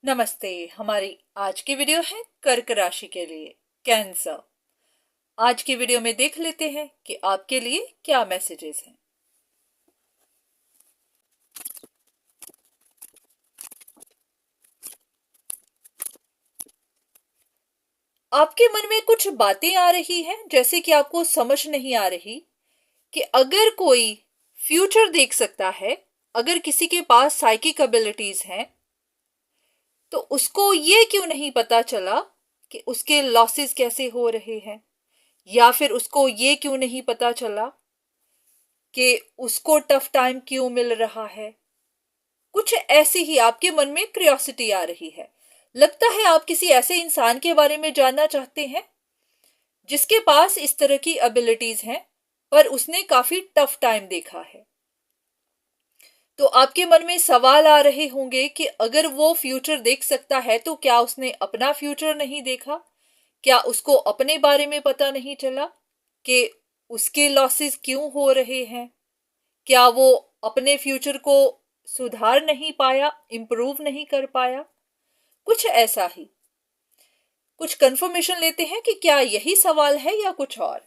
नमस्ते। हमारी आज की वीडियो है कर्क राशि के लिए, कैंसर। आज की वीडियो में देख लेते हैं कि आपके लिए क्या मैसेजेस हैं। आपके मन में कुछ बातें आ रही हैं, जैसे कि आपको समझ नहीं आ रही कि अगर कोई फ्यूचर देख सकता है, अगर किसी के पास साइकिक एबिलिटीज हैं, तो उसको ये क्यों नहीं पता चला कि उसके लॉसेस कैसे हो रहे हैं, या फिर उसको ये क्यों नहीं पता चला कि उसको टफ टाइम क्यों मिल रहा है। कुछ ऐसी ही आपके मन में क्यूरियोसिटी आ रही है। लगता है आप किसी ऐसे इंसान के बारे में जानना चाहते हैं जिसके पास इस तरह की एबिलिटीज हैं, पर उसने काफी टफ टाइम देखा है। तो आपके मन में सवाल आ रहे होंगे कि अगर वो फ्यूचर देख सकता है तो क्या उसने अपना फ्यूचर नहीं देखा, क्या उसको अपने बारे में पता नहीं चला कि उसके लॉसेस क्यों हो रहे हैं, क्या वो अपने फ्यूचर को सुधार नहीं पाया, इंप्रूव नहीं कर पाया। कुछ ऐसा ही। कुछ कंफर्मेशन लेते हैं कि क्या यही सवाल है या कुछ और।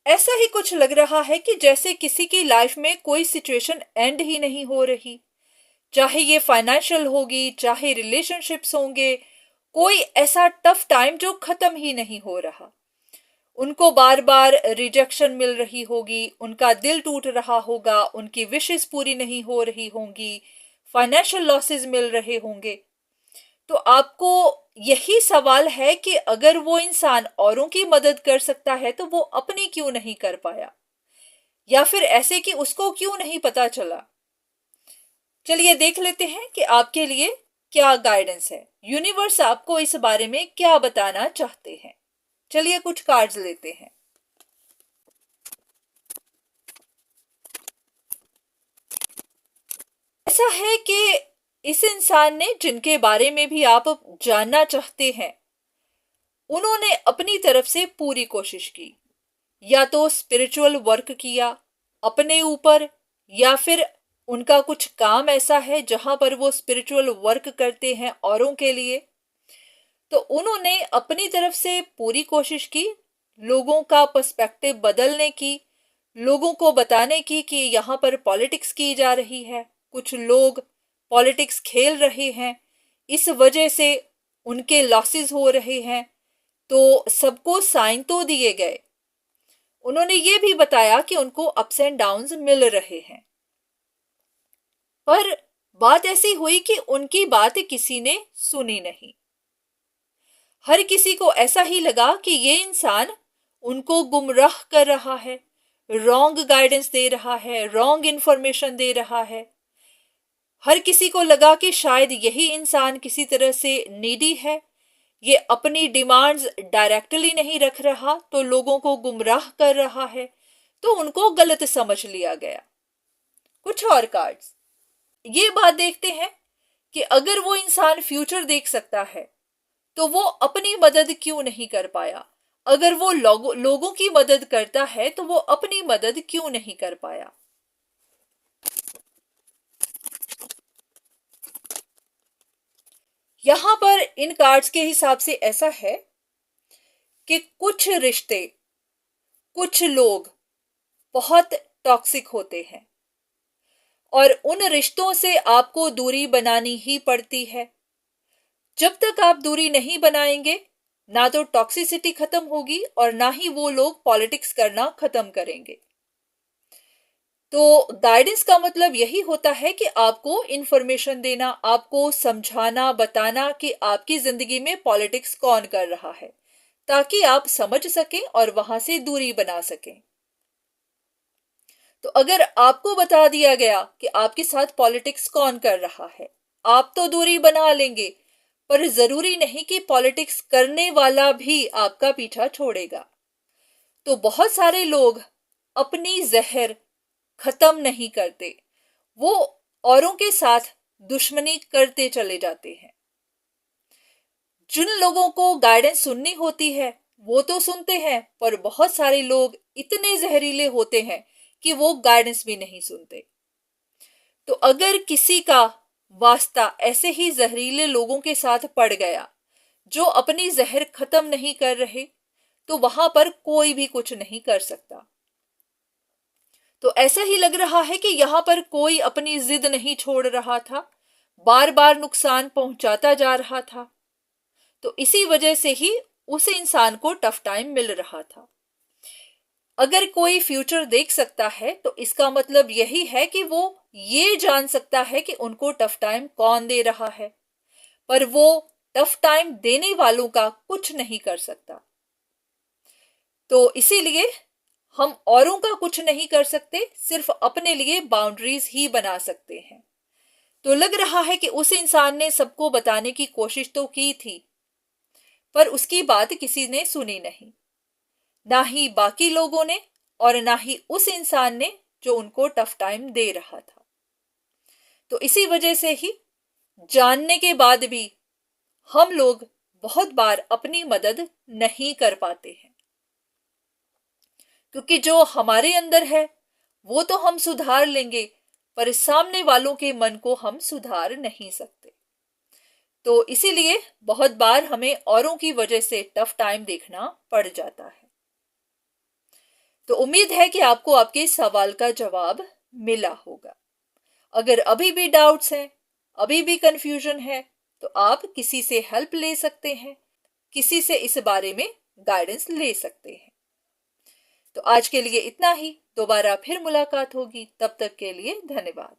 ऐसा ही कुछ लग रहा है कि जैसे किसी की लाइफ में कोई सिचुएशन एंड ही नहीं हो रही, चाहे ये फाइनेंशियल होगी, चाहे रिलेशनशिप्स होंगे, कोई ऐसा टफ टाइम जो खत्म ही नहीं हो रहा। उनको बार बार रिजेक्शन मिल रही होगी, उनका दिल टूट रहा होगा, उनकी विशेस पूरी नहीं हो रही होंगी, फाइनेंशियल लॉसेस मिल रहे होंगे। तो आपको यही सवाल है कि अगर वो इंसान औरों की मदद कर सकता है तो वो अपनी क्यों नहीं कर पाया, या फिर ऐसे कि उसको क्यों नहीं पता चला। चलिए देख लेते हैं कि आपके लिए क्या गाइडेंस है, यूनिवर्स आपको इस बारे में क्या बताना चाहते हैं। चलिए कुछ कार्ड्स लेते हैं। ऐसा है कि इस इंसान ने, जिनके बारे में भी आप जानना चाहते हैं, उन्होंने अपनी तरफ से पूरी कोशिश की। या तो स्पिरिचुअल वर्क किया अपने ऊपर, या फिर उनका कुछ काम ऐसा है जहां पर वो स्पिरिचुअल वर्क करते हैं औरों के लिए। तो उन्होंने अपनी तरफ से पूरी कोशिश की, लोगों का पर्सपेक्टिव बदलने की, लोगों को बताने की कि यहाँ पर पॉलिटिक्स की जा रही है, कुछ लोग पॉलिटिक्स खेल रहे हैं, इस वजह से उनके लॉसेस हो रहे हैं। तो सबको साइन तो दिए गए। उन्होंने ये भी बताया कि उनको अप्स एंड डाउन्स मिल रहे हैं, पर बात ऐसी हुई कि उनकी बात किसी ने सुनी नहीं। हर किसी को ऐसा ही लगा कि ये इंसान उनको गुमराह कर रहा है, रॉन्ग गाइडेंस दे रहा है, रॉन्ग इंफॉर्मेशन दे रहा है। हर किसी को लगा कि शायद यही इंसान किसी तरह से नीडी है, ये अपनी डिमांड्स डायरेक्टली नहीं रख रहा तो लोगों को गुमराह कर रहा है, तो उनको गलत समझ लिया गया। कुछ और कार्ड्स। ये बात देखते हैं कि अगर वो इंसान फ्यूचर देख सकता है तो वो अपनी मदद क्यों नहीं कर पाया, अगर वो लोगों की मदद करता है तो वो अपनी मदद क्यों नहीं कर पाया। यहां पर इन कार्ड्स के हिसाब से ऐसा है कि कुछ रिश्ते, कुछ लोग बहुत टॉक्सिक होते हैं और उन रिश्तों से आपको दूरी बनानी ही पड़ती है। जब तक आप दूरी नहीं बनाएंगे, ना तो टॉक्सिसिटी खत्म होगी और ना ही वो लोग पॉलिटिक्स करना खत्म करेंगे। तो गाइडेंस का मतलब यही होता है कि आपको इंफॉर्मेशन देना, आपको समझाना, बताना कि आपकी जिंदगी में पॉलिटिक्स कौन कर रहा है, ताकि आप समझ सकें और वहां से दूरी बना सकें। तो अगर आपको बता दिया गया कि आपके साथ पॉलिटिक्स कौन कर रहा है, आप तो दूरी बना लेंगे, पर जरूरी नहीं कि पॉलिटिक्स करने वाला भी आपका पीछा छोड़ेगा। तो बहुत सारे लोग अपनी जहर खत्म नहीं करते, वो औरों के साथ दुश्मनी करते चले जाते हैं। जिन लोगों को गाइडेंस सुननी होती है वो तो सुनते हैं, पर बहुत सारे लोग इतने जहरीले होते हैं कि वो गाइडेंस भी नहीं सुनते। तो अगर किसी का वास्ता ऐसे ही जहरीले लोगों के साथ पड़ गया जो अपनी जहर खत्म नहीं कर रहे, तो वहां पर कोई भी कुछ नहीं कर सकता। तो ऐसा ही लग रहा है कि यहां पर कोई अपनी जिद नहीं छोड़ रहा था, बार बार नुकसान पहुंचाता जा रहा था। तो इसी वजह से ही उस इंसान को टफ टाइम मिल रहा था। अगर कोई फ्यूचर देख सकता है तो इसका मतलब यही है कि वो ये जान सकता है कि उनको टफ टाइम कौन दे रहा है, पर वो टफ टाइम देने वालों का कुछ नहीं कर सकता। तो इसीलिए हम औरों का कुछ नहीं कर सकते, सिर्फ अपने लिए बाउंड्रीज ही बना सकते हैं। तो लग रहा है कि उस इंसान ने सबको बताने की कोशिश तो की थी, पर उसकी बात किसी ने सुनी नहीं, ना ही बाकी लोगों ने और ना ही उस इंसान ने जो उनको टफ टाइम दे रहा था। तो इसी वजह से ही जानने के बाद भी हम लोग बहुत बार अपनी मदद नहीं कर पाते हैं, क्योंकि जो हमारे अंदर है वो तो हम सुधार लेंगे, पर सामने वालों के मन को हम सुधार नहीं सकते। तो इसीलिए बहुत बार हमें औरों की वजह से टफ टाइम देखना पड़ जाता है। तो उम्मीद है कि आपको आपके सवाल का जवाब मिला होगा। अगर अभी भी डाउट्स हैं, अभी भी कंफ्यूजन है, तो आप किसी से हेल्प ले सकते हैं, किसी से इस बारे में गाइडेंस ले सकते हैं। तो आज के लिए इतना ही, दोबारा फिर मुलाकात होगी, तब तक के लिए धन्यवाद।